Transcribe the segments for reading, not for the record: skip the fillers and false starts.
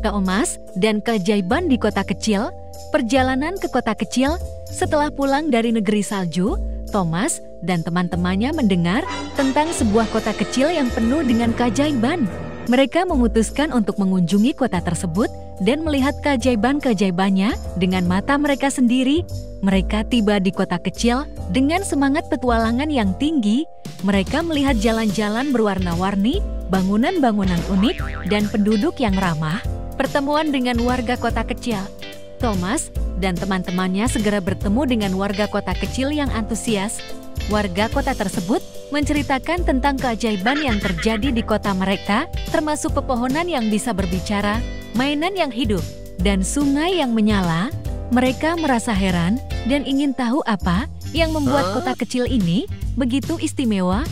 Thomas dan keajaiban di kota kecil. Perjalanan ke kota kecil. Setelah pulang dari negeri salju, Thomas dan teman-temannya mendengar tentang sebuah kota kecil yang penuh dengan keajaiban. Mereka memutuskan untuk mengunjungi kota tersebut dan melihat keajaiban-keajaibannya dengan mata mereka sendiri. Mereka tiba di kota kecil dengan semangat petualangan yang tinggi. Mereka melihat jalan-jalan berwarna-warni, bangunan-bangunan unik, dan penduduk yang ramah. Pertemuan dengan warga kota kecil. Thomas dan teman-temannya segera bertemu dengan warga kota kecil yang antusias. Warga kota tersebut menceritakan tentang keajaiban yang terjadi di kota mereka, termasuk pepohonan yang bisa berbicara, mainan yang hidup, dan sungai yang menyala. Mereka merasa heran dan ingin tahu apa yang membuat kota kecil ini begitu istimewa.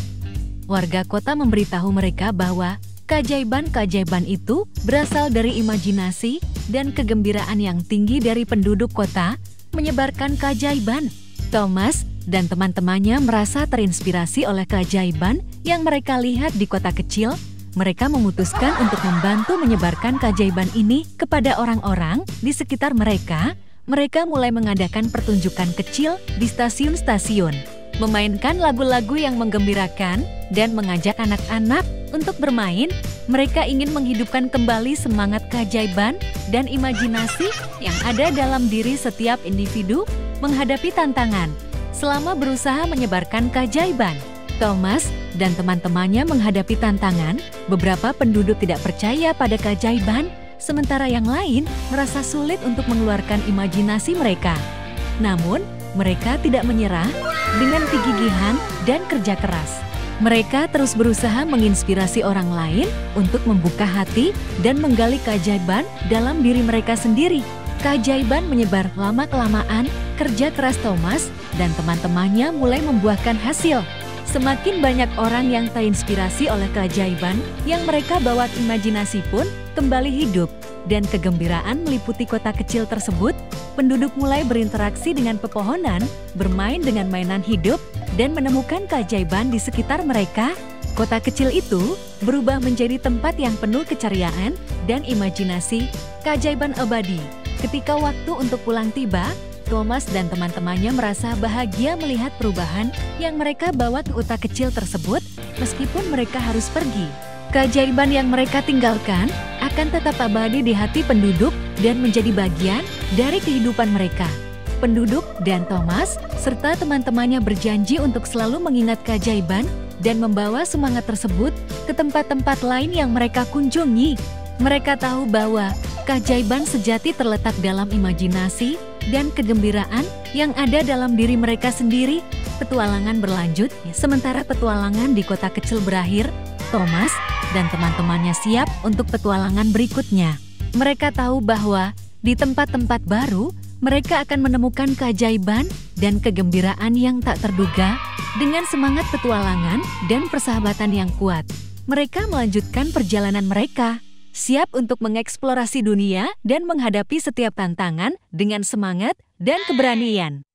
Warga kota memberitahu mereka bahwa keajaiban-keajaiban itu berasal dari imajinasi dan kegembiraan yang tinggi dari penduduk kota menyebarkan keajaiban. Thomas dan teman-temannya merasa terinspirasi oleh keajaiban yang mereka lihat di kota kecil. Mereka memutuskan untuk membantu menyebarkan keajaiban ini kepada orang-orang di sekitar mereka. Mereka mulai mengadakan pertunjukan kecil di stasiun-stasiun, memainkan lagu-lagu yang menggembirakan, dan mengajak anak-anak untuk bermain. Mereka ingin menghidupkan kembali semangat keajaiban dan imajinasi yang ada dalam diri setiap individu menghadapi tantangan. Selama berusaha menyebarkan keajaiban, Thomas dan teman-temannya menghadapi tantangan. Beberapa penduduk tidak percaya pada keajaiban, sementara yang lain merasa sulit untuk mengeluarkan imajinasi mereka. Namun, mereka tidak menyerah. Dengan kegigihan dan kerja keras, mereka terus berusaha menginspirasi orang lain untuk membuka hati dan menggali keajaiban dalam diri mereka sendiri. Keajaiban menyebar lama-kelamaan. Kerja keras Thomas dan teman-temannya mulai membuahkan hasil. Semakin banyak orang yang terinspirasi oleh keajaiban yang mereka bawa, imajinasi pun kembali hidup, dan kegembiraan meliputi kota kecil tersebut. Penduduk mulai berinteraksi dengan pepohonan, bermain dengan mainan hidup, dan menemukan keajaiban di sekitar mereka. Kota kecil itu berubah menjadi tempat yang penuh keceriaan dan imajinasi, keajaiban abadi. Ketika waktu untuk pulang tiba, Thomas dan teman-temannya merasa bahagia melihat perubahan yang mereka bawa ke kota kecil tersebut, meskipun mereka harus pergi. Keajaiban yang mereka tinggalkan akan tetap abadi di hati penduduk dan menjadi bagian dari kehidupan mereka. Penduduk dan Thomas serta teman-temannya berjanji untuk selalu mengingat keajaiban dan membawa semangat tersebut ke tempat-tempat lain yang mereka kunjungi. Mereka tahu bahwa keajaiban sejati terletak dalam imajinasi dan kegembiraan yang ada dalam diri mereka sendiri. Petualangan berlanjut. Sementara petualangan di kota kecil berakhir, Thomas dan teman-temannya siap untuk petualangan berikutnya. Mereka tahu bahwa di tempat-tempat baru, mereka akan menemukan keajaiban dan kegembiraan yang tak terduga. Dengan semangat petualangan dan persahabatan yang kuat, mereka melanjutkan perjalanan mereka, siap untuk mengeksplorasi dunia dan menghadapi setiap tantangan dengan semangat dan keberanian.